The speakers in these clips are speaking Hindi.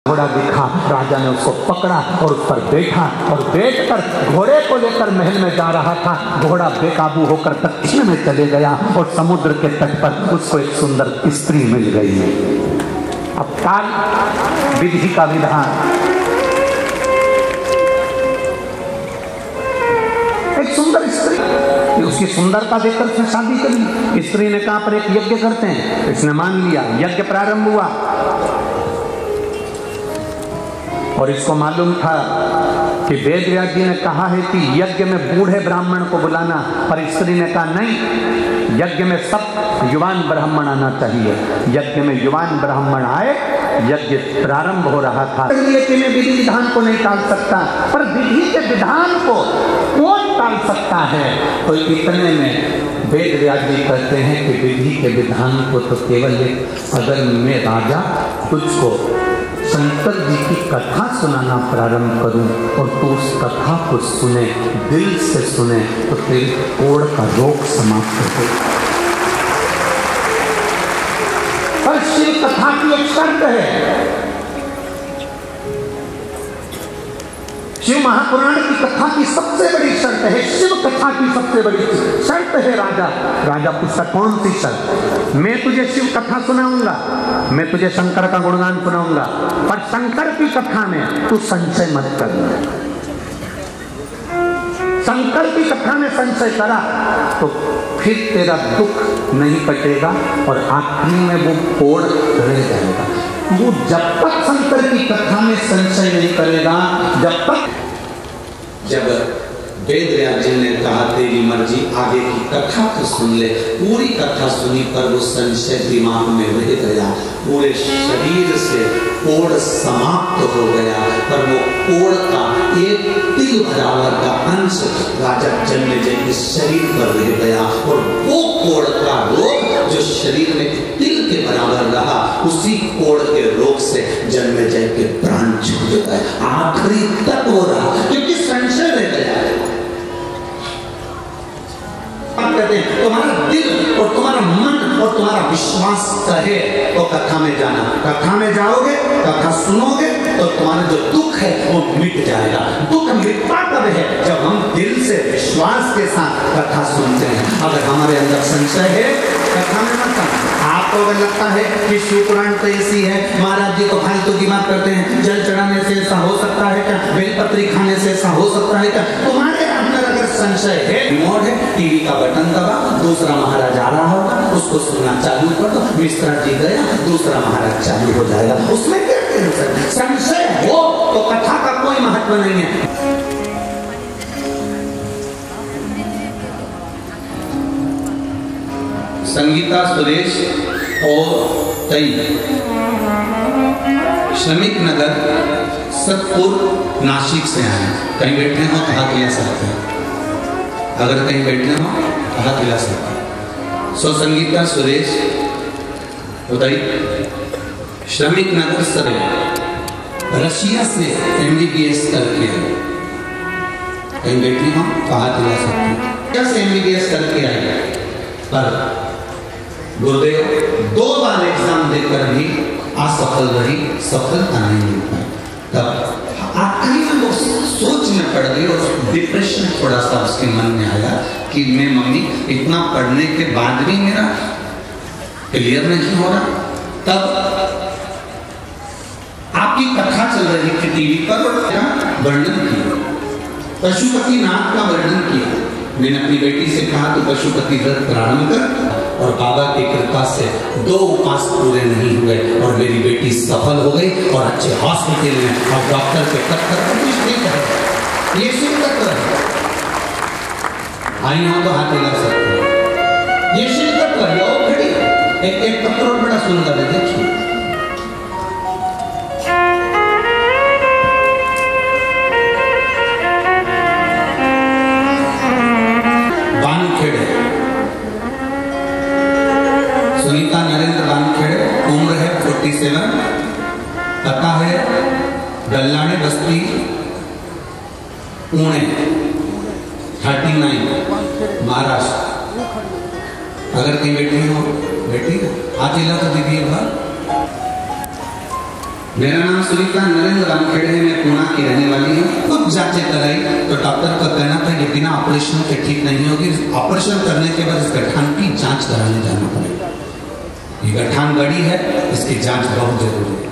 घोड़ा दिखा, राजा ने उसको पकड़ा और उस पर बैठा और बैठकर घोड़े को लेकर महल में जा रहा था। घोड़ा बेकाबू होकर दक्षिण में चले गया और समुद्र के तट पर उसको एक सुंदर स्त्री मिल गई। अब काल विधि का विधान, एक सुंदर स्त्री, उसकी सुंदरता देखकर उसने शादी करी। स्त्री ने कहा पर एक यज्ञ करते हैं, इसने मान लिया। यज्ञ प्रारंभ हुआ और इसको मालूम था कि वेदव्यास जी ने कहा है कि यज्ञ में बूढ़े ब्राह्मण को बुलाना, पर स्त्री ने कहा नहीं, यज्ञ में सब युवान ब्राह्मण आना चाहिए। यज्ञ में युवान ब्राह्मण आए, यज्ञ प्रारंभ हो रहा था। कि मैं विधि विधान को नहीं टाल सकता, पर विधि के विधान को कौन टाल सकता है? तो इतने में वेदव्यास जी कहते हैं कि विधि के विधान को तो केवल एक, अगर मैं राजा तुझको शंकर जी की कथा सुनाना प्रारंभ करूं और तू उस कथा को सुने, दिल से सुने, तो तेरी कोढ़ का रोग समाप्त हो। पर शिव कथा की एक शर्त है, शिव महापुराण की कथा की सबसे बड़ी शर्त है, शिव कथा की सबसे बड़ी शर्त है राजा। राजा पूछता कौन सी शर्त? मैं तुझे शिव कथा सुनाऊंगा, मैं तुझे शंकर का गुणगान सुनाऊंगा, पर शंकर की कथा में तू संशय मत करना। शंकर की कथा में संशय करा तो फिर तेरा दुख नहीं कटेगा और आखिरी में वो कोढ़ रह जाएगा। वो जब तक शंकर की कथा में संशय नहीं करेगा, जब वेदव्यास जी ने कहा तेरी मर्जी, आगे की कथा तो सुन ले, पूरी कथा सुनी पर वो संशय दिमाग में रह गया, पूरे शरीर से कोढ़ समाप्त हो गया, पर वो कोढ़ का एक तिल बराबर का अंश राजा जन्मेजय के शरीर पर रह गया और वो कोढ़ का रोग जो शरीर में तिल के बराबर रहा, उसी कोढ़ के रोग से जन्मेजय के प्राण छूट गए। आखिरी तक हो रहा क्योंकि संशय रह गया। तुम्हारा दिल और तुम्हारा मन और तुम्हारा विश्वास कहे तो कथा में जाना, कथा में जाओगे, कथा सुनोगे तो तुम्हारा जो दुख है वो मिट जाएगा। दुख मिटता कब है? जब हम दिल से विश्वास के साथ कथा सुनते हैं। अगर हमारे अंदर संशय है, कथा में मत आना। आपको अगर लगता है कि शिव पुराण तो ऐसी है, महाराज जी तो फालतू की बात करते हैं, जल चढ़ाने से ऐसा हो सकता है क्या, बेलपत्री खाने से ऐसा हो सकता है क्या, तुम्हारे अंदर अगर संशय है, रिमोट है, टीवी का बटन दबा, दूसरा महाराज आ रहा होगा, उसको सुनना चालू कर दो, मिश्रा जी गया, दूसरा महाराज चालू हो जाएगा। उसमें क्या टेंशन? संशय हो तो कथा का कोई महत्व नहीं है। संगीता सुरेश और तई श्रमिक नगर सतपुर नासिक से आए। कहीं बैठे हो तो हाथ हिला सकते हैं, अगर कहीं बैठे हो तो हाथ हिला सकते हैं। सो संगीता सुरेश उदय श्रमिक नगर से रशिया से MBBS करके, कहीं बैठे हो तो हाथ हिला सकते हैं। कैसे MBBS करके आए, पर गुरुदेव 2 बार एग्जाम देकर भी असफल रही, सफलता नहीं मिल पाई। तब आखिरी में वो सोच में पड़ गई और डिप्रेशन थोड़ा सा उसके मन में आया कि मैं मम्मी इतना पढ़ने के बाद भी मेरा क्लियर नहीं हो रहा। तब आपकी कथा चल रही थी टीवी पर और वर्णन किया, पशुपति नाथ का वर्णन किया। मैंने अपनी बेटी से कहा तो पशुपति व्रत प्रारंभ कर, और बाबा की कृपा से 2 उपास पूरे नहीं हुए और मेरी बेटी सफल हो गई और अच्छे हॉस्पिटल में और डॉक्टर के पत्थर पर कुछ नहीं कर, ये शिव तत्व है। आई हो तो हाथ लग सकते हैं, ये शिव तत्व है। और खड़ी एक पत्थर और बड़ा सुंदर है, देखिए सुनीता नरेंद्र वानखेड़े, उम्र है 47, पता है गल्लाने बस्ती पुणे 39 महाराष्ट्र। अगर कहीं बैठी हो, बैठी हाथ हिला तो दीदी एक बार। मेरा नाम सुनीता नरेंद्र रामखेड़े है, मैं पूना की रहने वाली हूँ। खुद जांचें कराई तो डॉक्टर का कहना था कि बिना ऑपरेशन के ठीक नहीं होगी, ऑपरेशन करने के बाद इस गठान की जांच कराने जाना पड़ेगा। ये गठान गड़ी है, इसकी जांच बहुत जरूरी है।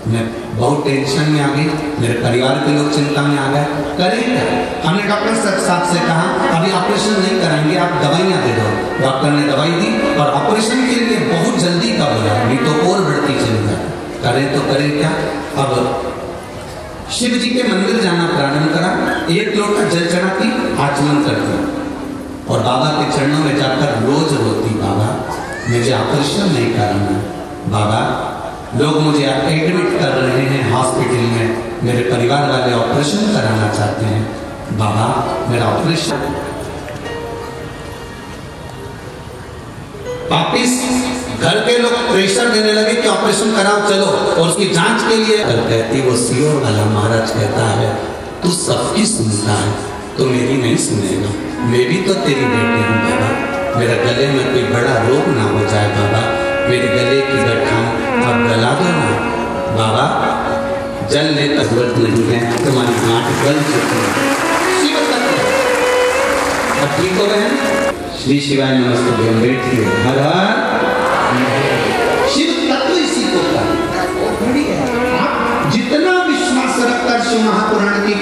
मैं बहुत टेंशन में आ गई, मेरे परिवार के लोग चिंता में आ गए, करें क्या? हमने डॉक्टर साहब से कहा अभी ऑपरेशन नहीं कराएंगे, आप दवाइयाँ दे दो। डॉक्टर ने दवाई दी और ऑपरेशन के लिए बहुत जल्दी का बोला, नहीं तो और बढ़ती चली जाए। करें तो करें क्या? अब शिव जी के मंदिर जाना प्रारंभ करा, 1 लोटा जल चढ़ाती, आचमन करती और बाबा के चरणों में जाकर रोज रोती, बाबा मुझे ऑपरेशन नहीं कराना, बाबा लोग मुझे एडमिट कर रहे हैं हॉस्पिटल में, मेरे परिवार वाले ऑपरेशन कराना चाहते हैं, बाबा मेरा ऑपरेशन। वापिस घर के लोग प्रेशर देने लगे कि ऑपरेशन कराओ चलो, और उसकी जांच के लिए कहती वो सीओ वाला महाराज कहता है तू सबकी सुनता है तो मेरी नहीं सुनेगा, मैं भी तो तेरी बेटी हूँ बाबा, मेरे गले में कोई बड़ा रोग ना हो जाए बाबा, मेरे गले की गठान अब गला दो ना बाबा, जल ले जरूरत नहीं है, तुम्हारी गांठ गल चुकी है, अब ठीक हो गए। श्री शिवाय नमस्ते, हम बैठिए। हर शिव तत्व इसी को है, आप जितना विश्वास रखकर शिव महापुराण की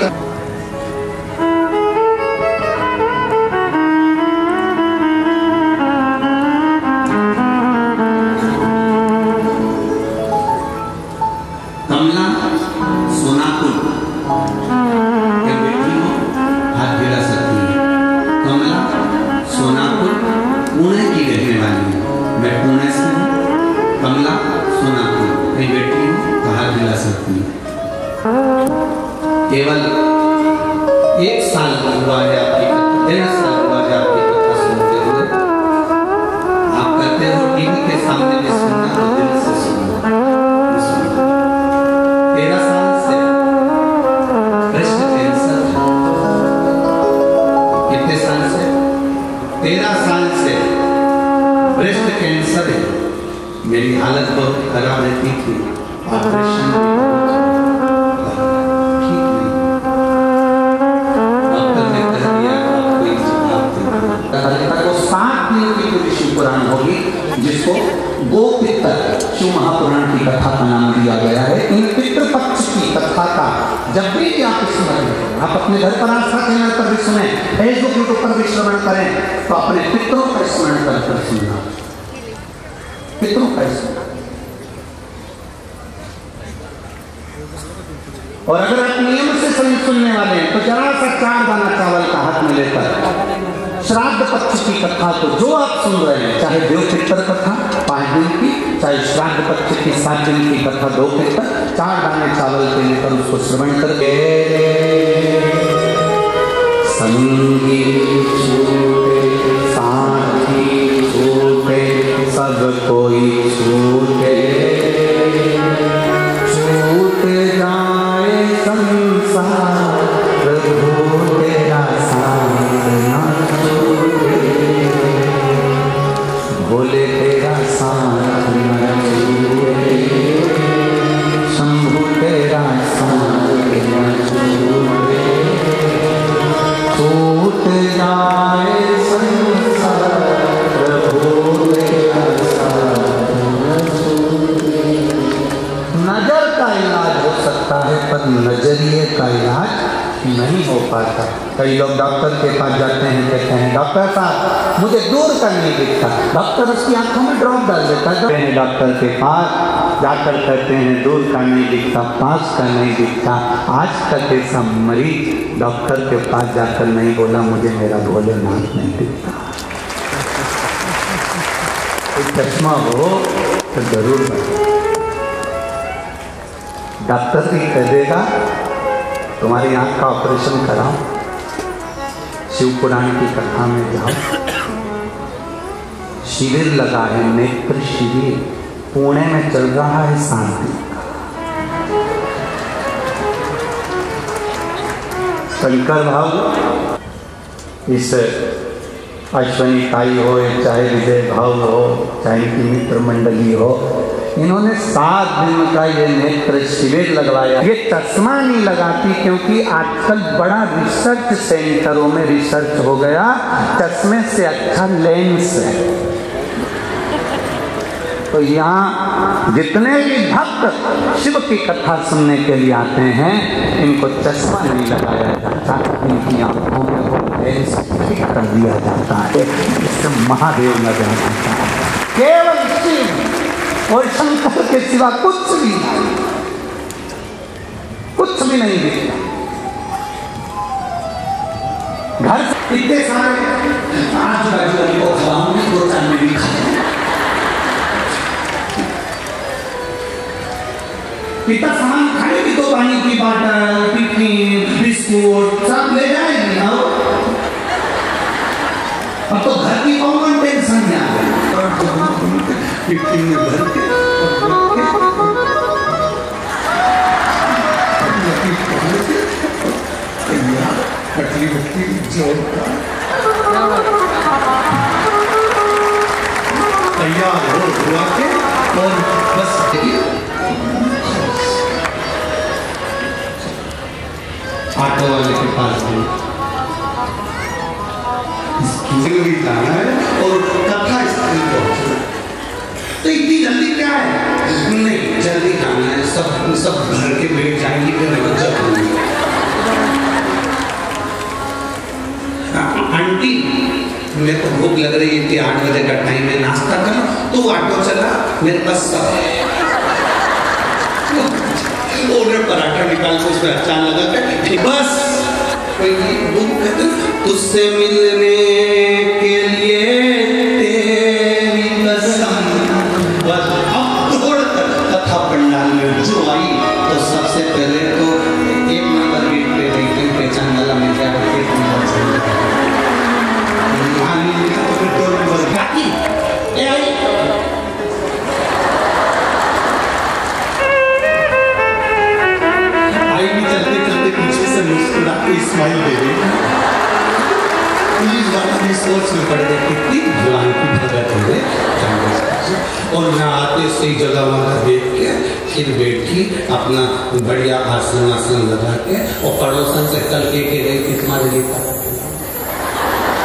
कमला सोनापुर के बेटी हो, हाथ गिरा सकती है। कमला सोनापुर पुणे की रहने वाली है, मैं पुणे से हूँ। कमला सोनापुर मेरी बेटी हूँ, बाहर दिला सकती हूँ। केवल 1 साल हुआ है आपकी, 1.5 साल हुआ है आपकी कथा सुनते हुए। आप कहते हो टीवी के सामने भी सुनना तो दिल से सुनना। 13 साल से ब्रेस्ट कैंसर, कितने साल से? 13 साल से ब्रेस्ट कैंसर है। मेरी हालत बहुत खराब रहती थी, ऑपरेशन ठीक नहीं, डॉक्टर ने कह दिया आपको इस जवाब को 7 दिन की पूरी शिव पुराण होगी, जिसको गोपितर शिव महापुराण की कथा का नाम दिया गया है। इन पितृपक्ष की कथा का जब भी आप स्मरण, आप अपने घर पर आस्था चैनल पर भी सुने, फेसबुक यूट्यूब पर भी श्रवण करें, तो अपने पितरों का स्मरण कर सुनना, पितरों का स्मरण। और अगर आप नियम से सुनने वाले हैं तो जरा सा 4 दाना चावल का हाथ में लेकर श्राद्ध पक्ष की कथा को जो आप सुन रहे हैं, चाहे देव पितर कथा 5 दिन की, चाहे श्राद्ध पक्ष की 7 दिन की कथा 2 पितर, 4 दाने चावल के लेकर उसको श्रवण करके संगी छूटे साथी छूटे सब कोई छूटे, छूट जाए संसार प्रभु तेरा साथ ना छूटे, बोले तेरा साथ ना छूटे, शंभु तेरा साथ ना छूटे, छूट जाए संसार प्रभु तेरा साथ ना छूटे। नजर का इलाज हो सकता है पर नजरिए का इलाज नहीं हो पाता। कई लोग डॉक्टर के पास जाते हैं, कहते हैं डॉक्टर साहब मुझे दूर का नहीं दिखता, डॉक्टर उसकी आंखों में ड्रॉप डाल देता है। डॉक्टर के पास जाकर कहते हैं दूर का नहीं दिखता, पास का नहीं दिखता। आज तक ऐसा मरीज डॉक्टर के पास जाकर नहीं बोला मुझे मेरा भोलेनाथ नहीं दिखता। चश्मा हो तो जरूर डॉक्टर भी कह देगा तुम्हारी आंख का ऑपरेशन कराओ, शिव पुराण की कथा में जाओ। शिविर लगा है, नेत्र शिविर पुणे में चल रहा है, शांति शंकर भाव इस अश्वनी ताई हो, चाहे विजय भाव हो, चाहे इनकी मित्र मंडली हो, इन्होंने 7 दिन का ये नेत्र शिविर लगवाया। ये चश्मा नहीं लगाती क्योंकि आजकल बड़ा रिसर्च सेंटरों में रिसर्च हो गया, चश्मे से अच्छा लेंस है। तो यहाँ जितने भी भक्त शिव की कथा सुनने के लिए आते हैं, इनको चश्मा नहीं लगाया जाता, इनकी आंखों में वो लेंस फिट कर दिया जाता है, इससे महादेव लगा जाता है। केवल शिव और शंकर के सिवा कुछ भी नहीं दिखता। घर से इतने सारे आजू बाजू वाली को खवाओं में 2-4 में भी खाए, इतना सामान खाएगी तो पानी की बॉटल, टिफिन, बिस्कुट सब ले जाएगी ना। अब तो घर की कॉमन टेंशन में आ गई, टिफिन में भर के पटली पटली तैयार हो हुआ के और बस ऑटो वाले के पास भी जाना है और कथा स्थल पहुंचना। तो इतनी जल्दी क्या है? नहीं, जल्दी जाना है, सब घर के बैठ जाएंगे फिर आंटी मेरे को भूख लग रही थी, 8 बजे का टाइम है, नाश्ता करो। तो ऑटो चला, मेरे पास सब पराठा निकाल के उसमें अचार लगा के बस तुझसे मिलने के लिए तेरी कसम। बस अब थोड़ा कथा पंडाल में जो आई तो सबसे पहले तो 1 नंबर गेट पे देखते पहचान वाला मिल गया, 1 नंबर स्माइल दे रही पुलिस वाला भी सोच में पड़ गए कितनी भगवान की भगत है। और मैं आते सही जगह वहाँ देख के फिर बैठी अपना बढ़िया आसन लगा के, और पड़ोसन से कल के गई कि तुम्हारे लिए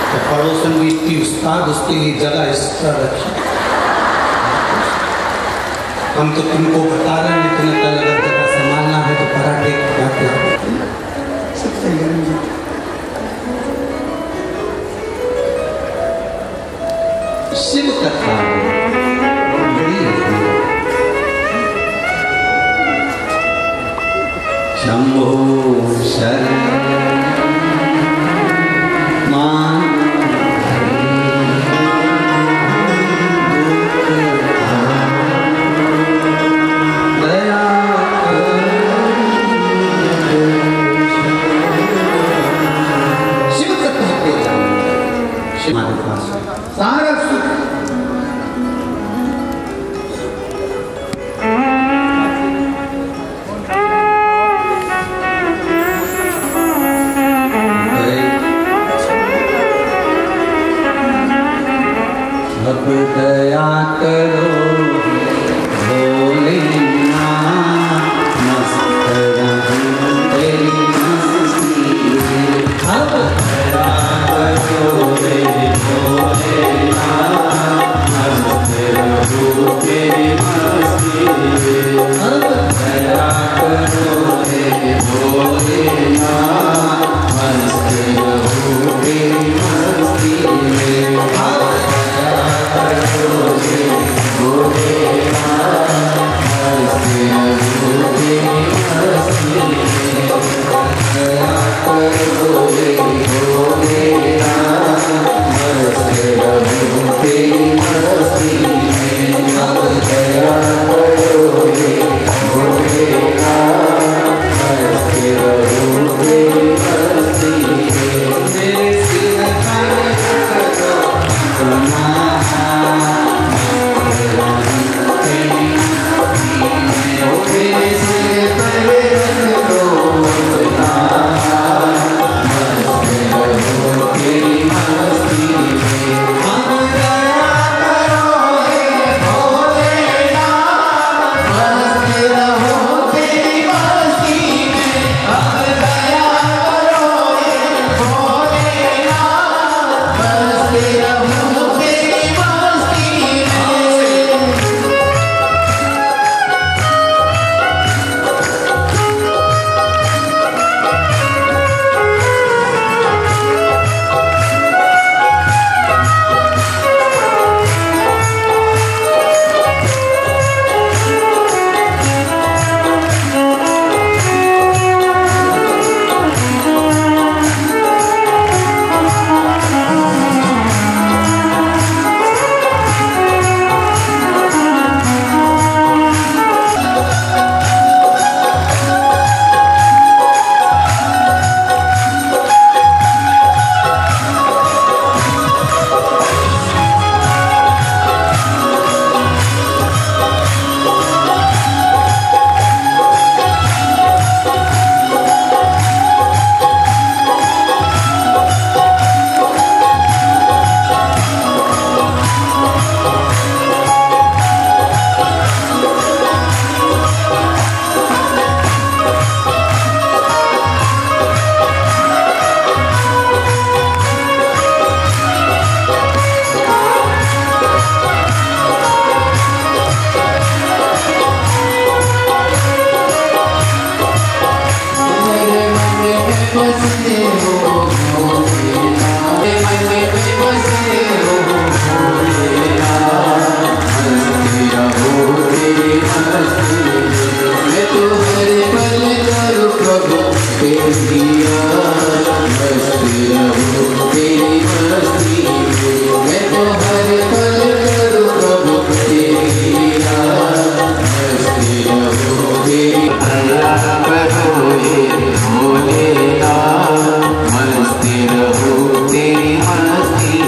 तो पड़ोसन भी इतनी उस्ताद, उसके लिए जगह इस तरह रखी। हम तो तुमको बता रहे हैं, तुम्हें कल अगर जगह संभालना है तो पराठे क्या शिव कथा शंभो शरण सारा सुख बसते हो मन में बसते हो मस्ती रहो तेरी मस्ती मैं तो हर पल करूँ प्रभु तेरी मस्ती रहो तेरी मस्ती मैं तो हर पल करूँ प्रभु तेरी मस्ती रहो तेरी अल्लाह करो ये भोलेना मस्ती रहो तेरी मस्ती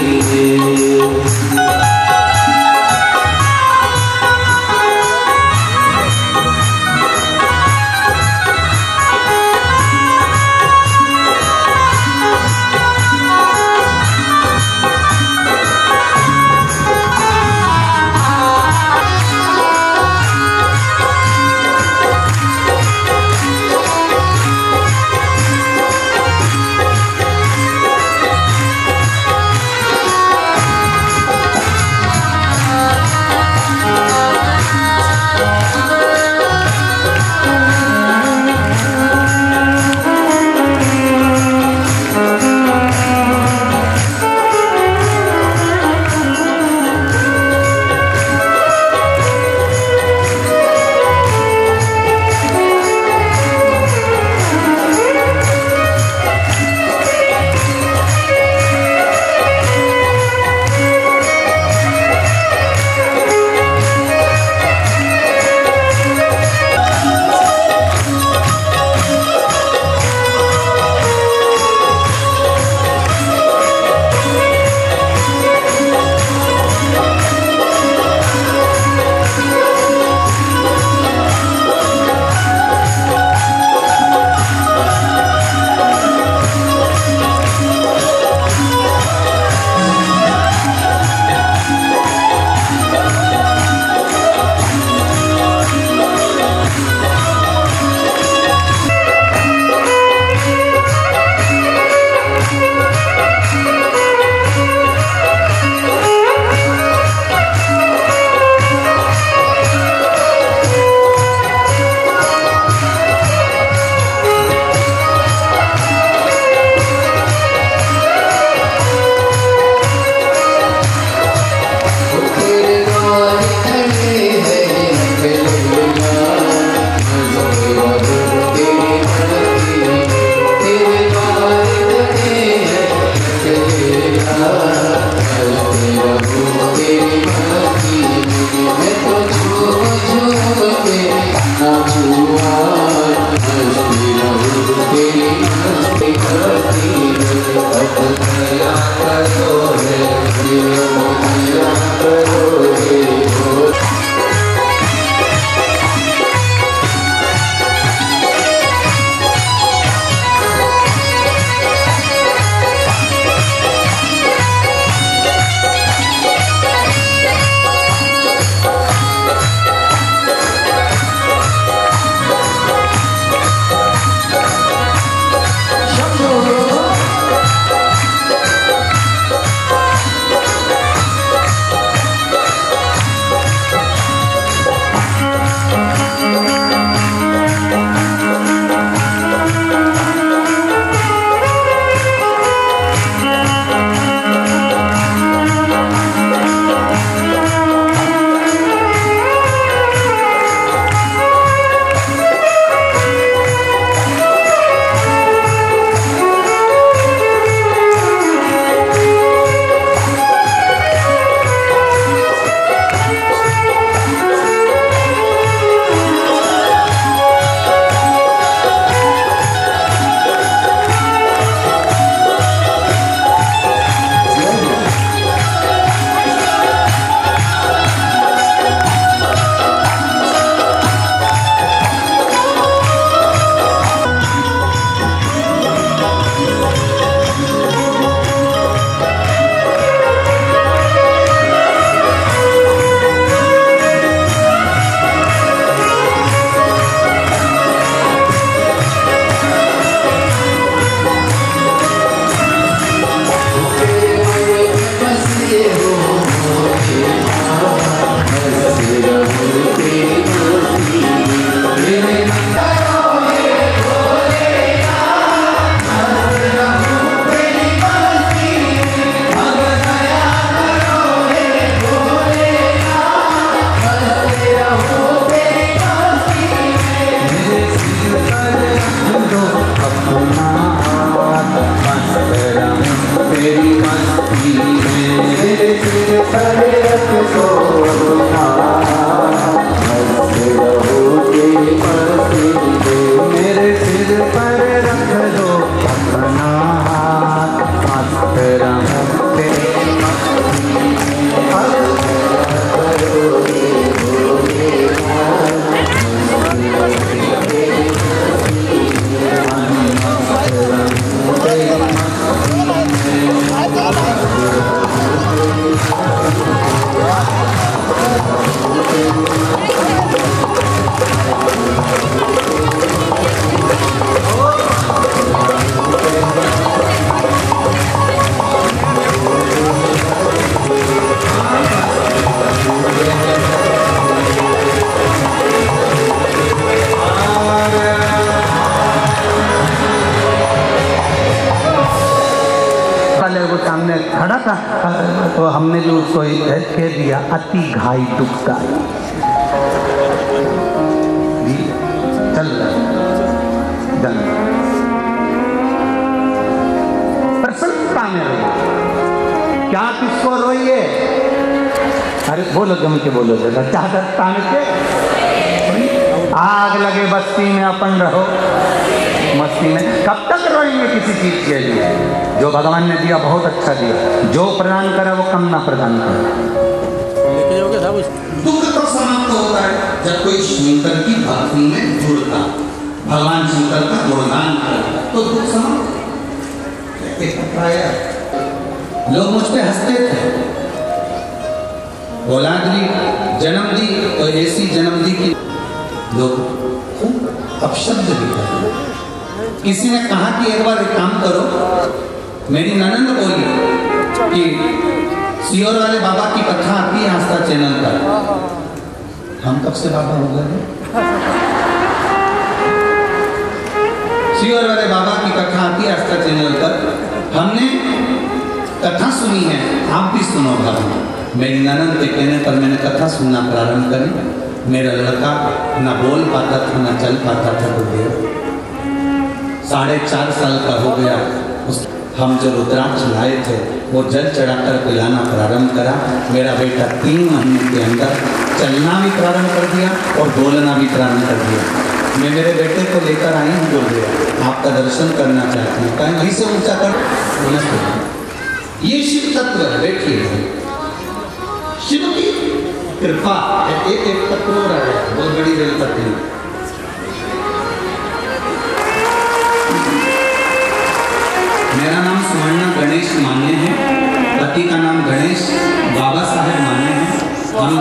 ने खड़ा था तो हमने जो उसको कह दिया अति घाई दुखता चल प्रसन्नता में रहिए। क्या किसको रोइए? अरे बोलो जम के बोलो जरा, चादर तान के आग लगे बस्ती में अपन रहो मस्ती में। कब तक रोएंगे किसी चीज के लिए? जो भगवान ने दिया बहुत अच्छा दिया, जो प्रदान करा वो कम ना प्रदान करा। दुख तो समाप्त होता है जब कोई शंकर की भक्ति में जुड़ता, भगवान शंकर का गुणगान करता तो दुख समाप्त। लोग मुझ पे हंसते थे, औलाद दी जन्म दी तो ऐसी जन्म दी कि लोग अपशब्द भी करते। किसी ने कहा कि एक बार एक काम करो, मेरी ननंद बोली कि सियोर वाले बाबा की कथा आती है आस्था चैनल पर। हम कब से बाबा हो गए? सियोर वाले बाबा की कथा आती है आस्था चैनल पर, हमने कथा सुनी है, आप भी सुनो भाभी। मेरी ननंद के कहने पर मैंने कथा सुनना प्रारंभ करी। मेरा लड़का ना बोल पाता था ना चल पाता था, तो गया 4.5 साल का हो गया। हम जो रुद्राक्ष लाए थे वो जल चढ़ाकर पिलाना प्रारंभ करा। मेरा बेटा 3 महीने के अंदर चलना भी प्रारंभ कर दिया और बोलना भी प्रारंभ कर दिया। मैं मेरे बेटे को लेकर आई हूँ, बोल गया आपका दर्शन करना चाहती हूँ। कहीं वहीं से ऊंचा कर नमस्ते। ये शिव तत्व है, बैठिए। शिव की कृपा एक तत्व हो रहा है, बहुत बड़ी रेल पत्नी। मेरा नाम सुवर्णा गणेश मान्य है, पति का नाम गणेश बाबा साहेब मान्य है। हम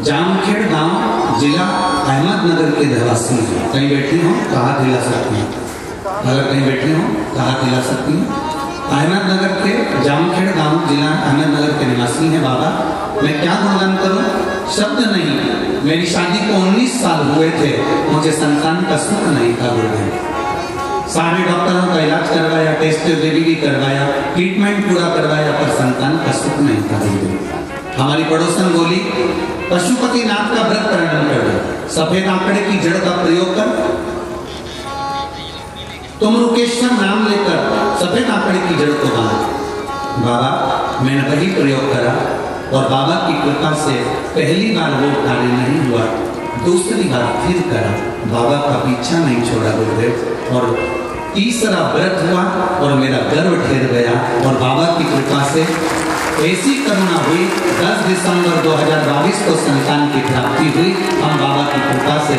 जामखेड़ गांव जिला अहमदनगर के रहवासी हैं। कहीं बैठी हो कहाँ दिला सकती हैं? अगर कहीं बैठी हो कहाँ दिला सकती हैं? अहमदनगर के जामखेड़ गांव जिला अहमदनगर के निवासी हैं बाबा। मैं क्या गुणगान करूं? शब्द नहीं। मेरी शादी को 19 साल हुए थे, मुझे संतान का सुख नहीं था। सारे डॉक्टरों का इलाज करवाया, टेस्ट भी करवाया, ट्रीटमेंट पूरा करवाया, पर संतान का सुख नहीं था। हमारी पड़ोसन बोली पशुपति नाथ का व्रत प्रारंभ कर दो, सफेद आंकड़े की जड़ का प्रयोग कर, तुम रुकेश्वर नाम लेकर सफेद आंकड़े की जड़ को बांध। बाबा मैंने वही प्रयोग करा और बाबा की कृपा से पहली बार वो कार्य नहीं हुआ, दूसरी बार फिर करा। बाबा का पीछा नहीं छोड़ा गुरुदेव, और तीसरा व्रत हुआ और मेरा गर्व ठहर गया। और बाबा की कृपा से ऐसी करुणा हुई, 10 दिसंबर 2022 को संतान की प्राप्ति हुई। हम बाबा की कृपा से,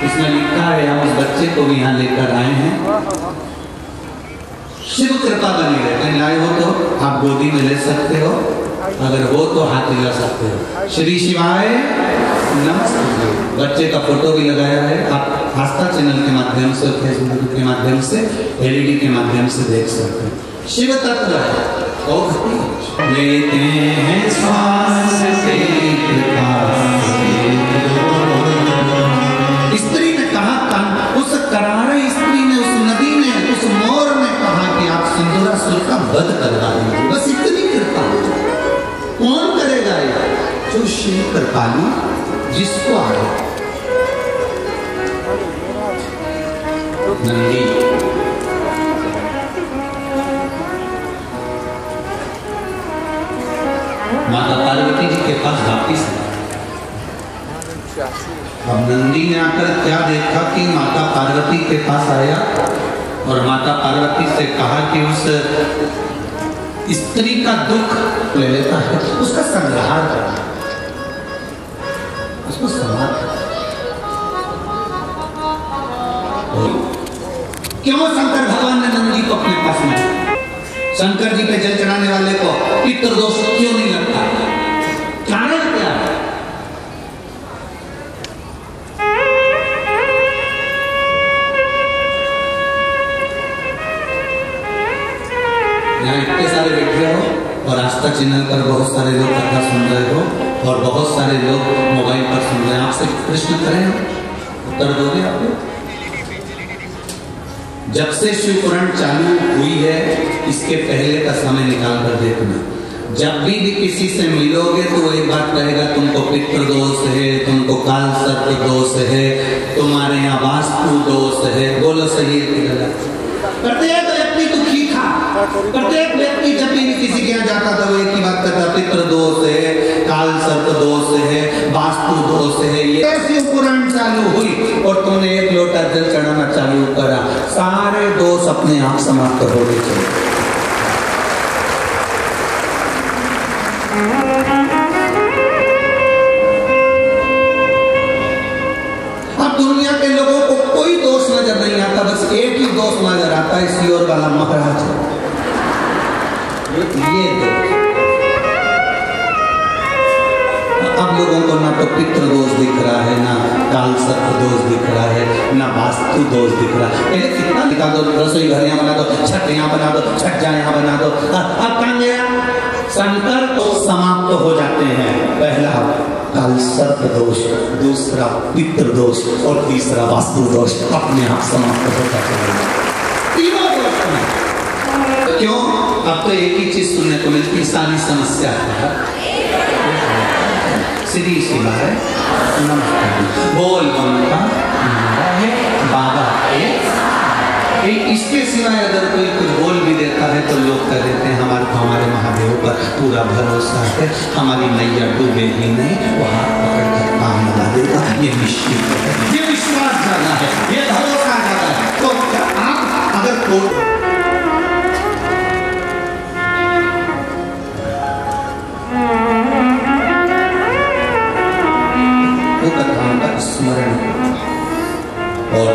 इसमें लिखा है हम उस बच्चे को भी यहाँ लेकर आए हैं। शिव कृपा बनी रहे। कहीं लाए हो तो आप गोदी में ले सकते हो, अगर हो तो हाथ हिला सकते हो। श्री शिवाय नमस्ते। बच्चे का फोटो भी लगाया है, आप आस्था चैनल के माध्यम से, फेसबुक के माध्यम से, LED के माध्यम से देख सकते हैं। शिव तत्व है। लेते हैं श्वास से कृपा। स्त्री ने कहा, उस करारे स्त्री ने, उस नदी ने, उस मोर ने कहा कि आप सिंदूरासुर का वध करवा दीजिए। बस इतनी कृपा। कौन करेगा ये? जो शिव कृपालु, जिसको आए। नंदी माता पार्वती जी के पास वापिस है। अब नंदी ने आकर क्या देखा कि माता पार्वती के पास आया और माता पार्वती से कहा कि उस स्त्री का दुख ले लेता है, उसका संहार करना, उसको संहार करना। क्यों शंकर भगवान ने नंदी को अपने पास में? शंकर जी पे जल चढ़ाने वाले को पितृदोष क्यों नहीं लगता? कारण क्या है? यहाँ इतने सारे बैठे हो और आस्था चैनल पर बहुत सारे लोग कथा सुन रहे हो और बहुत सारे लोग मोबाइल पर सुन रहे हैं। आपसे प्रश्न करें, उत्तर दोगे आप? जब से शिव पुराण चालू हुई है, इसके पहले का समय निकाल कर देखना। जब भी किसी से मिलोगे तो एक बात कहेगा, तुमको पितृ दोष है, तुमको काल सर्प दोष है, तुम्हारे यहाँ वास्तु दोष है। बोलो सही है कि गलत? प्रत्येक व्यक्ति दुखी था, प्रत्येक व्यक्ति जब भी किसी के यहाँ जाता था वो एक ही बात करता, पितृ दोष है, काल सर्प दोष है, वास्तु दोष है। ये शिव पुराण चालू हुई और तुमने एक लोटा जल चढ़ाना चालू करा, सारे दोष अपने आप समाप्त हो गए। अब दुनिया के लोगों को कोई दोष नजर नहीं आता, बस एक ही दोष नजर आता है, सियोर वाला महाराज। ये दोष अब लोगों को ना तो पितृ दोष दिख रहा है, ना काल सर्प दोष दिख रहा है, ना वास्तु दोष दिख रहा है। पहले कितना दिखा दो, रसोई घर यहाँ बना दो, छठ यहाँ बना दो, छज्जा यहाँ बना दो। अब कहाँ गया? संकर तो समाप्त हो जाते हैं। पहला काल सर्प दोष, दूसरा पितृ दोष और तीसरा वास्तु दोष अपने आप समाप्त हो जाते हैं। तीनों दोष क्यों? अब तो एक ही चीज सुनने को मिलती, सारी समस्या है सीधी सी है, बोल बम बाबा इसके सिवाय अगर कोई कुछ बोल भी देता है तो लोग कह देते हैं हमारे महादेव पर पूरा भरोसा है, हमारी नैया डूबेगी नहीं, वो हाथ पकड़ कर काम लगा देगा। ये निश्चित है, ये विश्वास ज्यादा है, ये भरोसा ज्यादा है। तो आप अगर कोई कथाओं का स्मरण और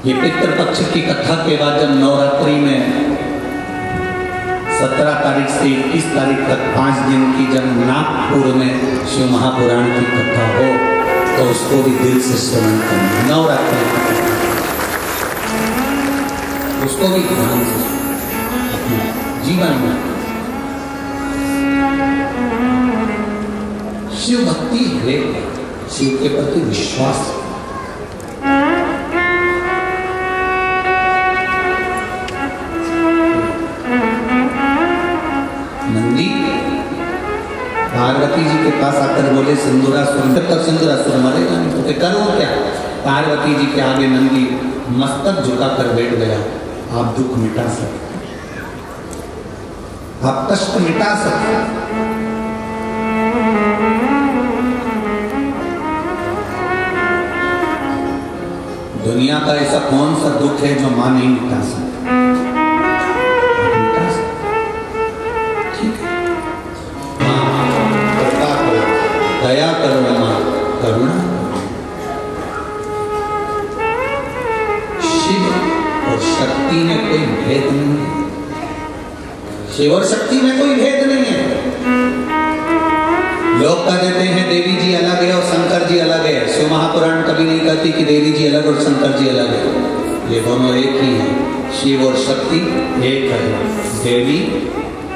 ये पितृपक्ष की कथा के बाद जब नवरात्रि में 17 तारीख से 21 तारीख तक 5 दिन की जब नागपुर में शिव महापुराण की कथा हो तो उसको भी दिल से स्मरण करना। नवरात्रि उसको भी ध्यान से जीवन में शिव भक्ति है, शिव के प्रति विश्वास। नंदी पार्वती जी के पास आकर बोले सिंदूरासुर, जब तक सिंदूरासुर मरेगा नहीं तो करो क्या? पार्वती जी के आगे नंदी मस्तक झुकाकर बैठ गया। आप दुख मिटा सकते, आप कष्ट मिटा सकते। दुनिया का ऐसा कौन सा दुख है जो मां नहीं मिटा सकती? ठीक है, कृपा करो, दया करो, मां करुणा। शिव और शक्ति में कोई भेद नहीं है, शिव और शक्ति में कोई भेद नहीं है। लोग कह देते हैं देवी जी अलग है और शंकर जी अलग है। शिव महापुराण कभी नहीं कहती कि देवी जी अलग और शंकर जी अलग है, ये दोनों एक ही हैं। शिव और शक्ति एक है, देवी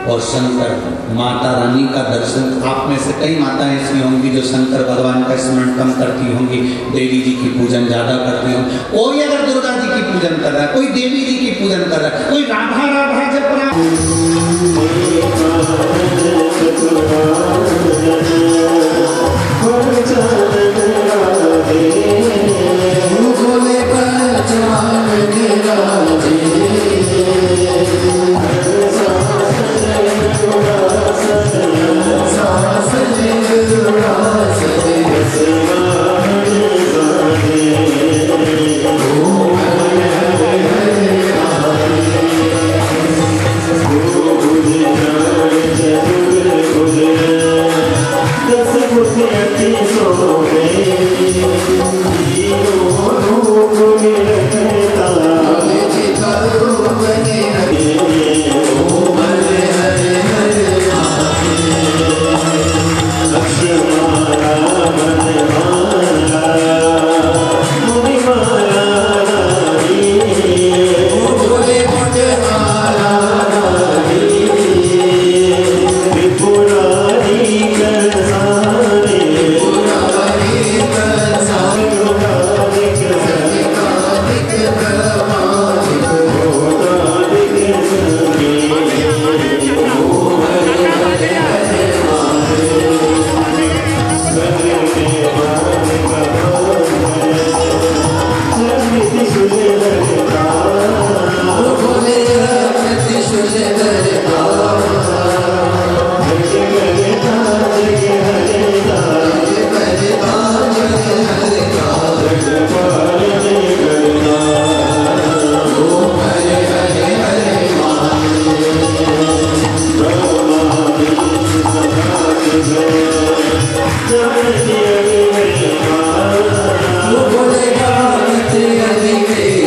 और शंकर। माता रानी का दर्शन, आप में से कई माताएं ऐसी होंगी जो शंकर भगवान का स्मरण कम करती होंगी, देवी जी की पूजन ज्यादा करती होंगी। कोई अगर दुर्गा जी की पूजन कर रहा है, कोई देवी जी की पूजन कर रहा है, कोई राधा राधा जप रहा Be